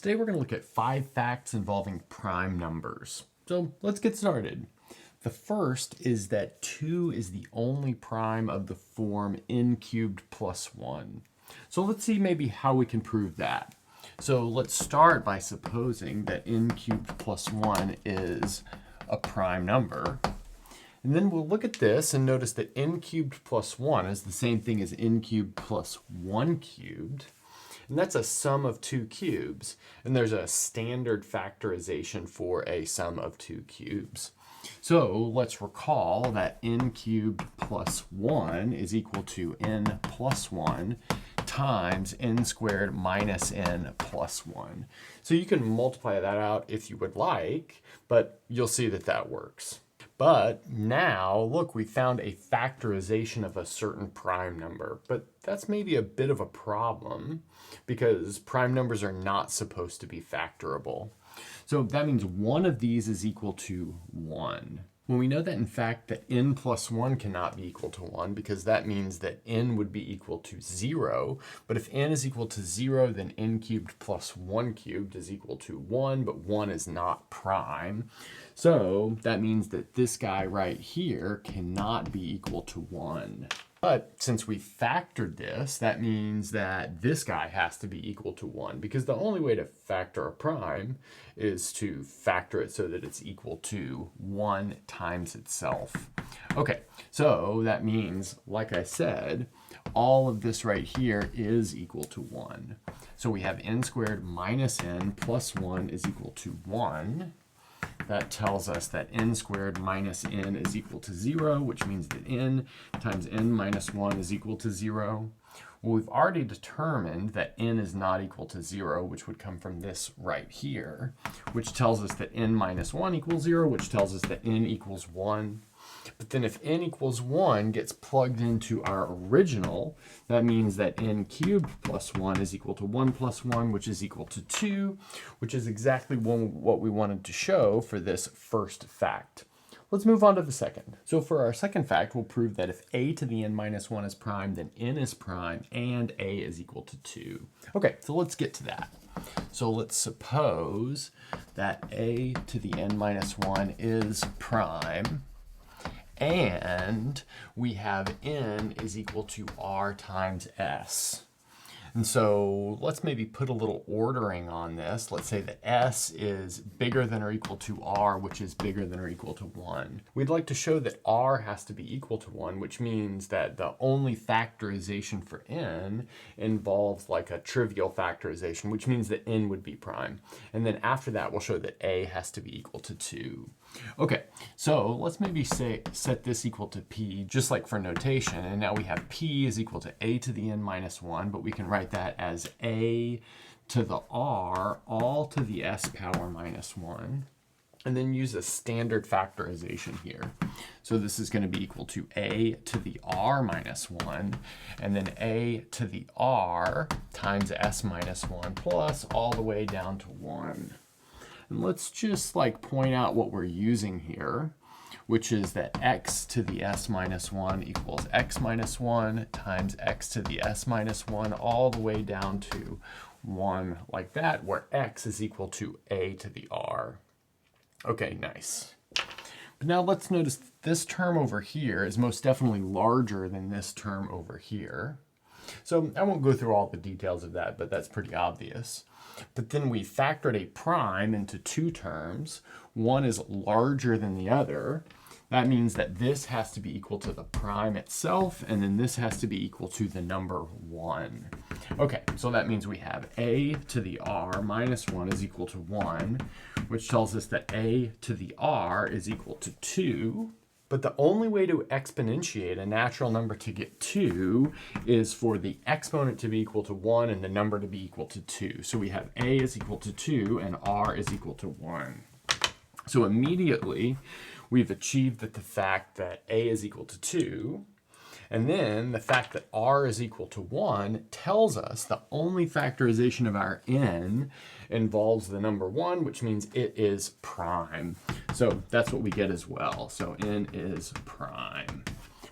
Today we're going to look at 5 facts involving prime numbers. So let's get started. The first is that 2 is the only prime of the form n cubed plus 1. So let's see maybe how we can prove that. So let's start by supposing that n cubed plus 1 is a prime number. And then we'll look at this and notice that n cubed plus 1 is the same thing as n cubed plus 1 cubed. And that's a sum of 2 cubes. And there's a standard factorization for a sum of 2 cubes. So let's recall that n cubed plus 1 is equal to n plus 1 times n squared minus n plus 1. So you can multiply that out if you would like, but you'll see that that works. But now, look, we found a factorization of a certain prime number, but that's maybe a bit of a problem because prime numbers are not supposed to be factorable. So that means one of these is equal to 1. When we know that, in fact, that n plus 1 cannot be equal to 1 because that means that n would be equal to 0. But if n is equal to 0, then n cubed plus 1 cubed is equal to 1, but 1 is not prime. So that means that this guy right here cannot be equal to 1. But since we factored this, that means that this guy has to be equal to 1 because the only way to factor a prime is to factor it so that it's equal to 1 times itself. Okay, so that means, like I said, all of this right here is equal to 1. So we have n squared minus n plus 1 is equal to 1. That tells us that n squared minus n is equal to 0, which means that n times n minus 1 is equal to 0. Well, we've already determined that n is not equal to 0, which would come from this right here, which tells us that n minus 1 equals 0, which tells us that n equals 1. But then if n equals 1 gets plugged into our original, that means that n cubed plus 1 is equal to 1 plus 1, which is equal to 2, which is exactly what we wanted to show for this first fact. Let's move on to the second. So for our second fact, we'll prove that if a to the n minus 1 is prime, then n is prime and a is equal to 2. Okay, so let's get to that. So let's suppose that a to the n minus 1 is prime, and we have n is equal to r times s. And so let's maybe put a little ordering on this. Let's say that s is bigger than or equal to r, which is bigger than or equal to 1. We'd like to show that r has to be equal to 1, which means that the only factorization for n involves like a trivial factorization, which means that n would be prime. And then after that, we'll show that a has to be equal to 2. Okay, so let's maybe set this equal to p, just like for notation, and now we have p is equal to a to the n minus 1, but we can write that as a to the r all to the s power minus 1, and then use a standard factorization here. So this is going to be equal to a to the r minus 1, and then a to the r times s minus 1 plus all the way down to 1. And let's just like point out what we're using here, which is that x to the s minus 1 equals x minus 1 times x to the s minus 1 all the way down to 1 like that, where x is equal to a to the r. Okay, nice. But now let's notice this term over here is most definitely larger than this term over here. So I won't go through all the details of that, but that's pretty obvious. But then we factored a prime into 2 terms. One is larger than the other. That means that this has to be equal to the prime itself, and then this has to be equal to the number 1. Okay, so that means we have a to the r minus 1 is equal to 1, which tells us that a to the r is equal to 2. But the only way to exponentiate a natural number to get 2 is for the exponent to be equal to 1 and the number to be equal to 2. So we have a is equal to 2 and r is equal to 1. So immediately we've achieved the fact that a is equal to 2. And then the fact that r is equal to 1 tells us the only factorization of our n involves the number 1, which means it is prime. So that's what we get as well. So n is prime.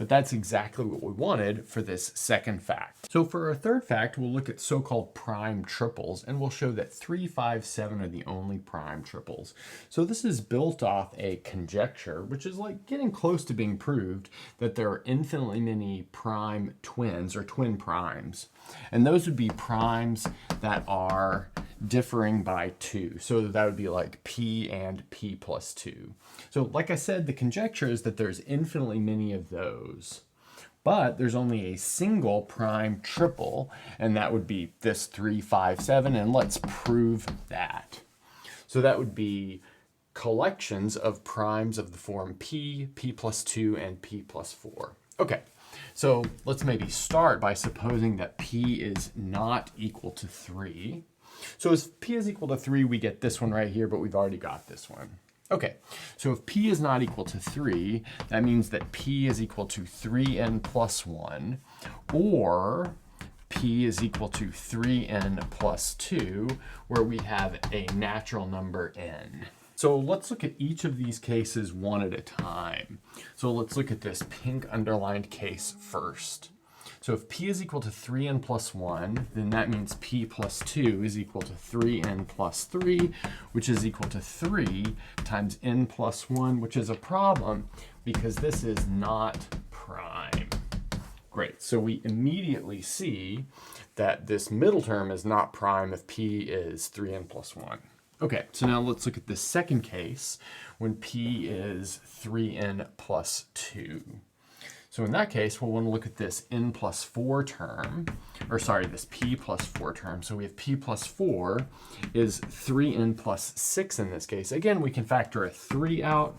But that's exactly what we wanted for this second fact. So for our third fact, we'll look at so-called prime triples, and we'll show that 3, 5, 7 are the only prime triples. So this is built off a conjecture, which is like getting close to being proved, that there are infinitely many prime twins or twin primes. And those would be primes that are differing by 2. So that would be like p and p plus 2. So like I said, the conjecture is that there's infinitely many of those, but there's only a single prime triple, and that would be this 3, 5, 7, and let's prove that. So that would be collections of primes of the form p, p plus 2, and p plus 4. Okay, so let's maybe start by supposing that p is not equal to 3. So if p is equal to 3, we get this one right here, but we've already got this one. Okay, so if p is not equal to 3, that means that p is equal to 3n plus 1, or p is equal to 3n plus 2, where we have a natural number n. So let's look at each of these cases one at a time. So let's look at this pink underlined case first. So if p is equal to 3n plus 1, then that means p plus 2 is equal to 3n plus 3, which is equal to 3 times n plus 1, which is a problem because this is not prime. Great, so we immediately see that this middle term is not prime if p is 3n plus 1. Okay, so now let's look at the second case when p is 3n plus 2. So in that case, we'll want to look at this n plus 4 term, or sorry, this p plus 4 term. So we have p plus 4 is 3n plus 6 in this case. Again, we can factor a 3 out.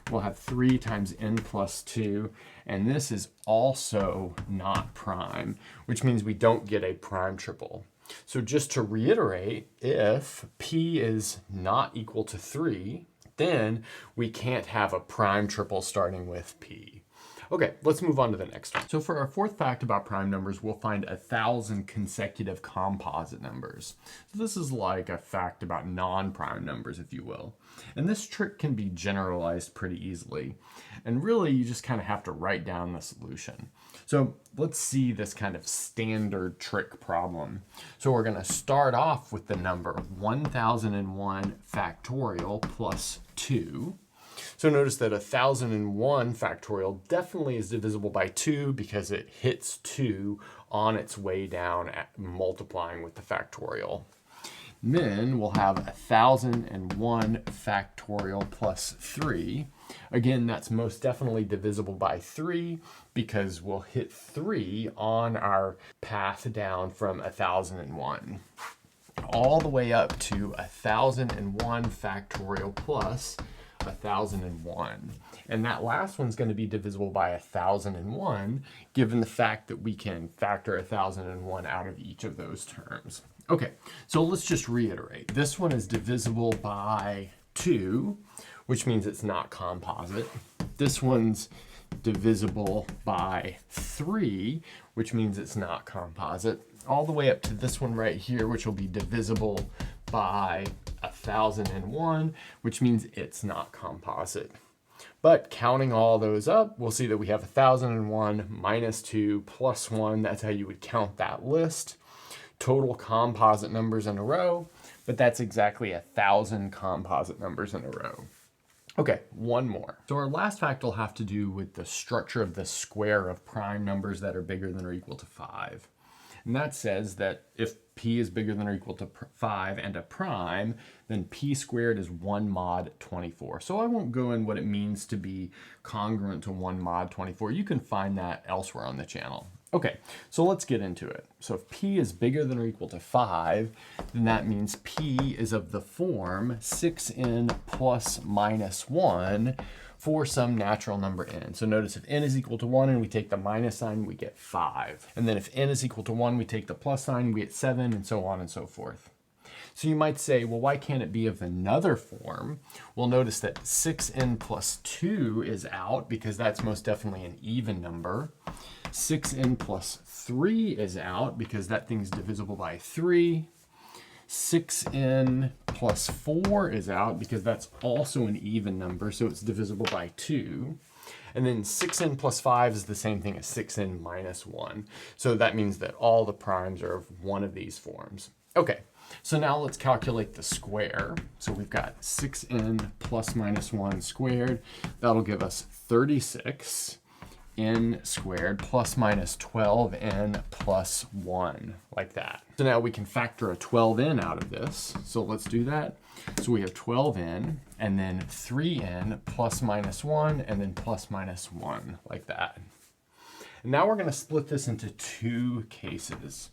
We'll have 3 times n plus 2, and this is also not prime, which means we don't get a prime triple. So just to reiterate, if p is not equal to 3, then we can't have a prime triple starting with p. Okay, let's move on to the next one. So for our fourth fact about prime numbers, we'll find 1,000 consecutive composite numbers. So this is like a fact about non-prime numbers, if you will. And this trick can be generalized pretty easily. And really, you just kind of have to write down the solution. So let's see this kind of standard trick problem. So we're going to start off with the number 1001 factorial plus 2. So notice that 1001 factorial definitely is divisible by 2 because it hits 2 on its way down at multiplying with the factorial. And then we'll have 1001 factorial plus 3. Again, that's most definitely divisible by 3 because we'll hit 3 on our path down from 1001 all the way up to 1001 factorial plus 1001. And that last one's going to be divisible by 1001, given the fact that we can factor 1001 out of each of those terms. Okay, so let's just reiterate. This one is divisible by 2, which means it's not composite. This one's divisible by 3, which means it's not composite, all the way up to this one right here, which will be divisible by 1001, which means it's not composite. But counting all those up, we'll see that we have 1001 minus 2 plus 1. That's how you would count that list. Total composite numbers in a row, but that's exactly 1,000 composite numbers in a row. Okay, one more. So our last fact will have to do with the structure of the square of prime numbers that are bigger than or equal to 5. And that says that if p is bigger than or equal to 5 and a prime, then p squared is 1 mod 24. So I won't go in what it means to be congruent to 1 mod 24. You can find that elsewhere on the channel. Okay, so let's get into it. So if p is bigger than or equal to 5, then that means p is of the form 6n plus minus 1 for some natural number n. So notice if n is equal to 1 and we take the minus sign, we get 5. And then if n is equal to 1, we take the plus sign, we get 7, and so on and so forth. So you might say, well, why can't it be of another form? Well, notice that 6n plus 2 is out because that's most definitely an even number. 6n plus 3 is out because that thing's divisible by 3. 6n plus 4 is out because that's also an even number, so it's divisible by 2. And then 6n plus 5 is the same thing as 6n minus 1. So that means that all the primes are of one of these forms. Okay, so now let's calculate the square. So we've got 6n plus minus 1 squared. That'll give us 36 n squared plus minus 12n plus 1, like that. So now we can factor a 12n out of this. So let's do that. So we have 12n, and then 3n plus minus 1, and then plus minus 1, like that. And now we're going to split this into two cases.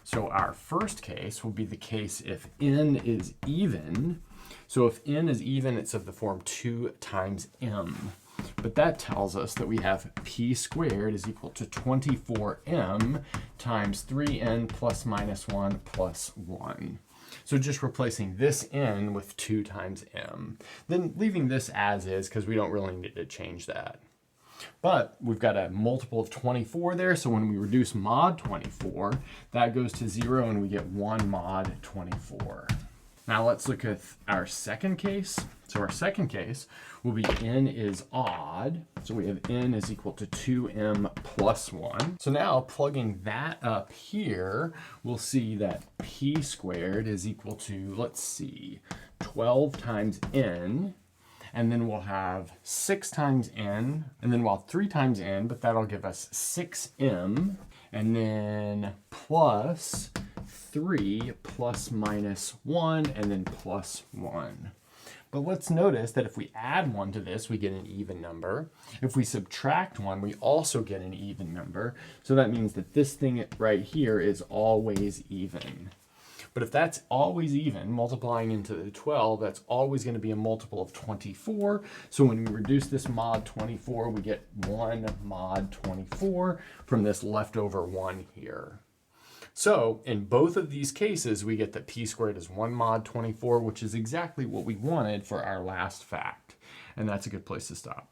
So our first case will be the case if n is even. So if n is even, it's of the form 2 times m. But that tells us that we have p squared is equal to 24m times 3n plus minus 1 plus 1. So just replacing this n with 2 times m. Then leaving this as is because we don't really need to change that. But we've got a multiple of 24 there, so when we reduce mod 24, that goes to 0 and we get 1 mod 24. Now let's look at our second case. So our second case will be n is odd. So we have n is equal to 2m plus 1. So now plugging that up here, we'll see that p squared is equal to, let's see, 12 times n. And then we'll have 6 times n, and then 3 times n, but that'll give us 6m, and then plus 3 plus minus 1, and then plus 1. But let's notice that if we add 1 to this, we get an even number. If we subtract 1, we also get an even number. So that means that this thing right here is always even. But if that's always even, multiplying into the 12, that's always going to be a multiple of 24. So when we reduce this mod 24, we get 1 mod 24 from this leftover 1 here. So in both of these cases, we get that p squared is 1 mod 24, which is exactly what we wanted for our last fact. And that's a good place to stop.